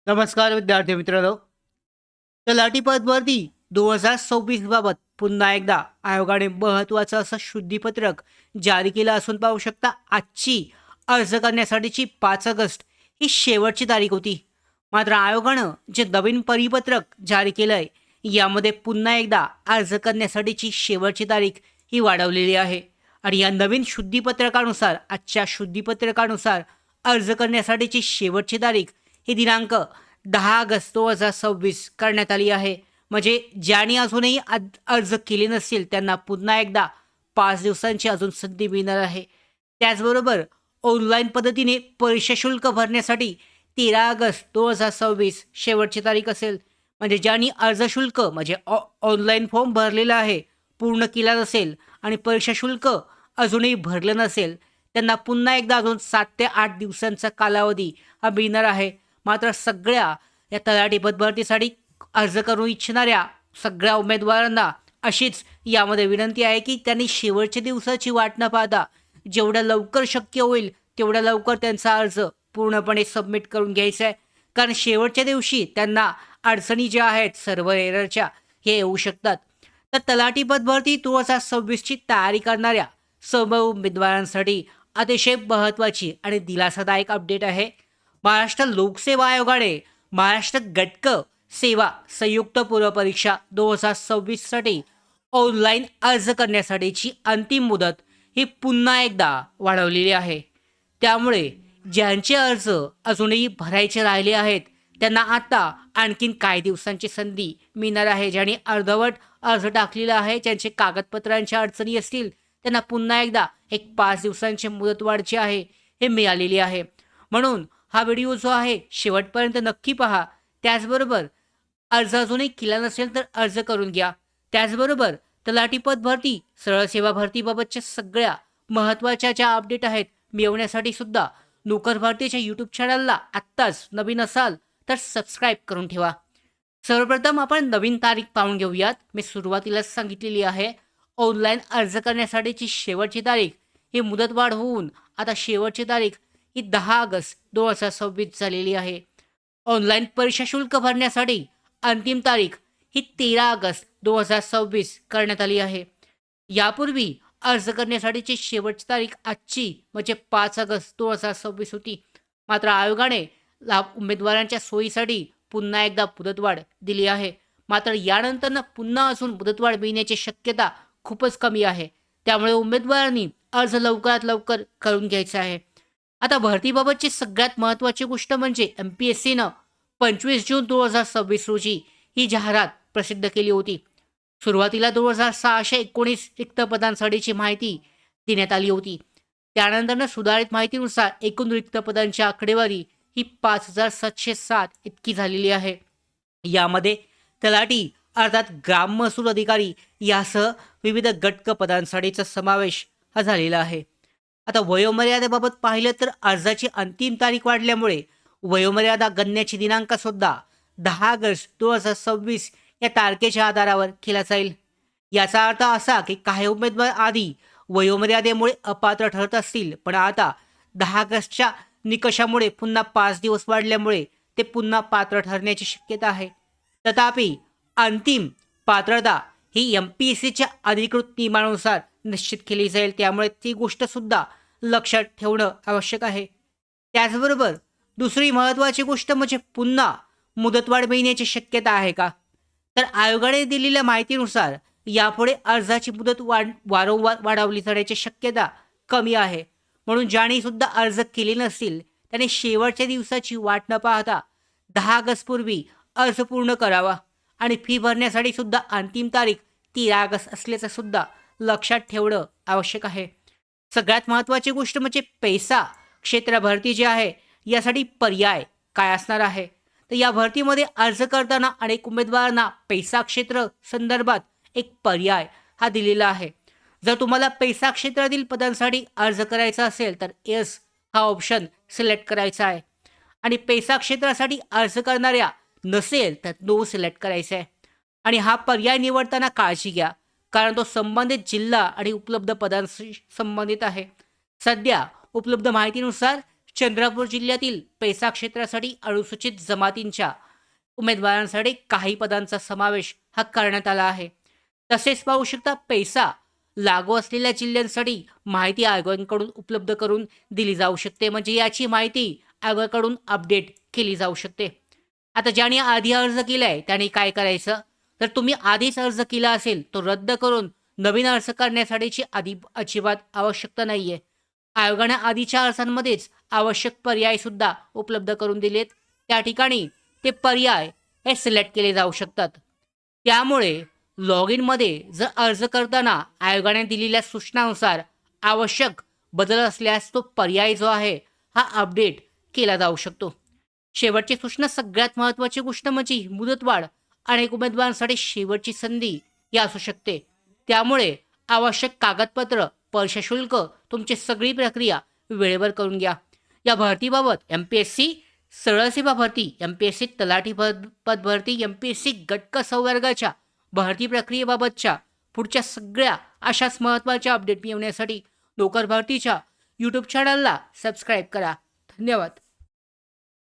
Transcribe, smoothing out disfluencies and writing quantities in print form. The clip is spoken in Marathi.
नमस्कार विद्यार्थी मित्रांनो. तलाठी पद भरती 2026 बाबत पुन्हा एकदा आयोगाने महत्त्वाचं असं शुद्धीपत्रक जारी केलं असून पाहू शकता. आजची अर्ज करण्यासाठीची 5 ऑगस्ट ही शेवटची तारीख होती. मात्र आयोगानं जे नवीन परिपत्रक जारी केलं आहे यामध्ये पुन्हा एकदा अर्ज करण्यासाठीची शेवटची तारीख ही वाढवलेली आहे. आणि या नवीन शुद्धीपत्रकानुसार आजच्या शुद्धीपत्रकानुसार अर्ज करण्यासाठीची शेवटची तारीख ही दिनांक 10 ऑगस्ट 2026 करण्यात आली आहे. म्हणजे ज्यांनी अजूनही अर्ज केले नसतील त्यांना पुन्हा एकदा 5 दिवसांची अजून संधी मिळणार आहे. त्याचबरोबर ऑनलाईन पद्धतीने परीक्षा शुल्क भरण्यासाठी 13 ऑगस्ट 2026 शेवटची तारीख असेल. म्हणजे ज्यांनी अर्ज शुल्क म्हणजे ऑनलाईन फॉर्म भरलेला आहे, पूर्ण केला नसेल आणि परीक्षा शुल्क अजूनही भरलं नसेल त्यांना पुन्हा एकदा अजून 7 ते 8 दिवसांचा कालावधी हा मिळणार आहे. मात्र सगळ्या या तलाठी पदभरतीसाठी अर्ज करू इच्छिणाऱ्या सगळ्या उमेदवारांना अशीच यामध्ये विनंती आहे की त्यांनी शेवटच्या दिवसाची वाट न पाहता जेवढ्या लवकर शक्य होईल तेवढ्या लवकर त्यांचा अर्ज पूर्णपणे सबमिट करून घ्यायचा आहे. कारण शेवटच्या दिवशी त्यांना अडचणी ज्या आहेत सर्व्हर एररच्या हे येऊ शकतात. तर तलाठी पदभरती 2026ची तयारी करणाऱ्या सर्व उमेदवारांसाठी अतिशय महत्त्वाची आणि दिलासादायक अपडेट आहे. महाराष्ट्र लोकसेवा आयोगाने महाराष्ट्र गटक सेवा संयुक्त पूर्वपरीक्षा 2026साठी ऑनलाईन अर्ज करण्यासाठीची अंतिम मुदत ही पुन्हा एकदा वाढवलेली आहे. त्यामुळे ज्यांचे अर्ज अजूनही भरायचे राहिले आहेत त्यांना आता आणखीन काही दिवसांची संधी मिळणार आहे. ज्यांनी अर्धवट अर्ज टाकलेला आहे, ज्यांचे कागदपत्रांच्या अडचणी असतील त्यांना पुन्हा एकदा एक 5 दिवसांची मुदतवाढ जी आहे हे मिळालेली आहे. म्हणून हा व्हिडिओ जो आहे शेवटपर्यंत नक्की पहा. त्याचबरोबर अर्ज अजूनही केला नसेल तर अर्ज करून घ्या. त्याचबरोबर तलाठी पद भरती, सरळ सेवा भरतीबाबतच्या सगळ्या महत्त्वाच्या ज्या अपडेट आहेत मिळवण्यासाठी सुद्धा नोकर भारतीच्या यूट्यूब चॅनलला आत्ताच नवीन असाल तर सबस्क्राईब करून ठेवा. सर्वप्रथम आपण नवीन तारीख पाहून घेऊयात. मी सुरुवातीलाच सांगितलेली आहे ऑनलाईन अर्ज करण्यासाठीची शेवटची तारीख ही मुदतवाढ होऊन आता शेवटची तारीख ही 10 ऑगस्ट 2026 झालेली आहे. ऑनलाईन परीक्षा शुल्क भरण्यासाठी अंतिम तारीख ही 13 ऑगस्ट 2026 करण्यात आली आहे. यापूर्वी अर्ज करण्यासाठीची शेवटची तारीख आजची म्हणजे 5 ऑगस्ट 2026 होती. मात्र आयोगाने उमेदवारांच्या सोयीसाठी पुन्हा एकदा मुदतवाढ दिली आहे. मात्र यानंतर पुन्हा अजून मुदतवाढ मिळण्याची शक्यता खूपच कमी आहे. त्यामुळे उमेदवारांनी अर्ज लवकरात लवकर करून घ्यायचा आहे. आता भरतीबाबतची सगळ्यात महत्त्वाची गोष्ट म्हणजे MPSCनं 25 जून 2026 रोजी ही जाहिरात प्रसिद्ध केली होती. सुरुवातीला 2619 रिक्त पदांसाठीची माहिती देण्यात आली होती. त्यानंतर सुधारित माहितीनुसार एकूण रिक्त पदांची आकडेवारी ही 5707 इतकी झालेली आहे. यामध्ये तलाठी अर्थात ग्राम महसूल अधिकारी यासह विविध गटक पदांसाठीचा समावेश हा झालेला आहे. आता वयोमर्यादेबाबत पाहिलं तर अर्जाची अंतिम तारीख वाढल्यामुळे वयोमर्यादा गणण्याची दिनांकसुद्धा 10 ऑगस्ट 2026 या तारखेच्या आधारावर केला जाईल. याचा अर्थ असा की काही उमेदवार आधी वयोमर्यादेमुळे अपात्र ठरत असतील, पण आता 10 ऑगस्टच्या निकषामुळे पुन्हा 5 दिवस वाढल्यामुळे ते पुन्हा पात्र ठरण्याची शक्यता आहे. तथापि अंतिम पात्रता ही MPSCच्या अधिकृत नियमानुसार निश्चित केली जाईल. त्यामुळे ती गोष्टसुद्धा लक्षात ठेवणं आवश्यक आहे. त्याचबरोबर दुसरी महत्त्वाची गोष्ट म्हणजे पुन्हा मुदतवाढ मिळण्याची शक्यता आहे का? तर आयोगाने दिलेल्या माहितीनुसार यापुढे अर्जाची मुदत वारंवार वाढवली जाण्याची शक्यता कमी आहे. म्हणून ज्यांनी सुद्धा अर्ज केले नसतील त्यांनी शेवटच्या दिवसाची वाट न पाहता 10 ऑगस्टपूर्वी अर्ज पूर्ण करावा. आणि फी भरण्यासाठी सुद्धा अंतिम तारीख 13 ऑगस्ट असल्याचं सुद्धा लक्षात ठेवणं आवश्यक आहे. सगळ्यात महत्त्वाची गोष्ट म्हणजे पैसा क्षेत्र भरती जी आहे यासाठी पर्याय काय असणार आहे. तर या भरतीमध्ये अर्ज करताना अनेक उमेदवारांना पैसा क्षेत्र संदर्भात एक पर्याय हा दिलेला आहे. जर तुम्हाला पैसा क्षेत्रातील पदांसाठी अर्ज करायचा असेल तर येस हा ऑप्शन सिलेक्ट करायचा आहे. आणि पैसा क्षेत्रासाठी अर्ज करणाऱ्या नसेल तर नो सिलेक्ट करायचा आहे. आणि हा पर्याय निवडताना काळजी घ्या, कारण तो संबंधित जिल्हा आणि उपलब्ध पदांशी संबंधित आहे. सध्या उपलब्ध माहितीनुसार चंद्रपूर जिल्ह्यातील पैसा क्षेत्रासाठी अनुसूचित जमातींच्या उमेदवारांसाठी काही पदांचा समावेश हा करण्यात आला आहे. तसेच पाहू शकता पैसा लागू असलेल्या जिल्ह्यांसाठी माहिती आयोगांकडून उपलब्ध करून दिली जाऊ शकते. म्हणजे याची माहिती आयोगाकडून अपडेट केली जाऊ शकते. आता ज्याने आधी अर्ज केलाय त्याने काय करायचं, तर तुम्ही आधीच अर्ज केला असेल तो रद्द करून नवीन अर्ज करण्यासाठीची अजिबात आवश्यकता नाहीये. आयोगाने आधीच्या अर्जांमध्येच आवश्यक पर्याय सुद्धा उपलब्ध करून दिलेत. त्या ठिकाणी ते पर्याय हे सिलेक्ट केले जाऊ शकतात. त्यामुळे लॉग इनमध्ये जर अर्ज करताना आयोगाने दिलेल्या सूचनानुसार आवश्यक बदल असल्यास तो पर्याय जो आहे हा अपडेट केला जाऊ शकतो. शेवटची सूचना सगळ्यात महत्त्वाची गोष्ट म्हणजे मुदतवाढ अनेक उमेदवारांसाठी शेवटची संधी ही असू शकते. त्यामुळे आवश्यक कागदपत्र, परीक्षा शुल्क, तुमची सगळी प्रक्रिया वेळेवर करून घ्या. या भरतीबाबत MPSC सरळ सेवा भरती, MPSC तलाठी पद भरती, MPSC गट संवर्गाच्या भरती प्रक्रियेबाबतच्या पुढच्या सगळ्या अशाच महत्त्वाच्या अपडेट मिळवण्यासाठी नोकर भरतीच्या यूट्यूब चॅनलला सबस्क्राईब करा. धन्यवाद.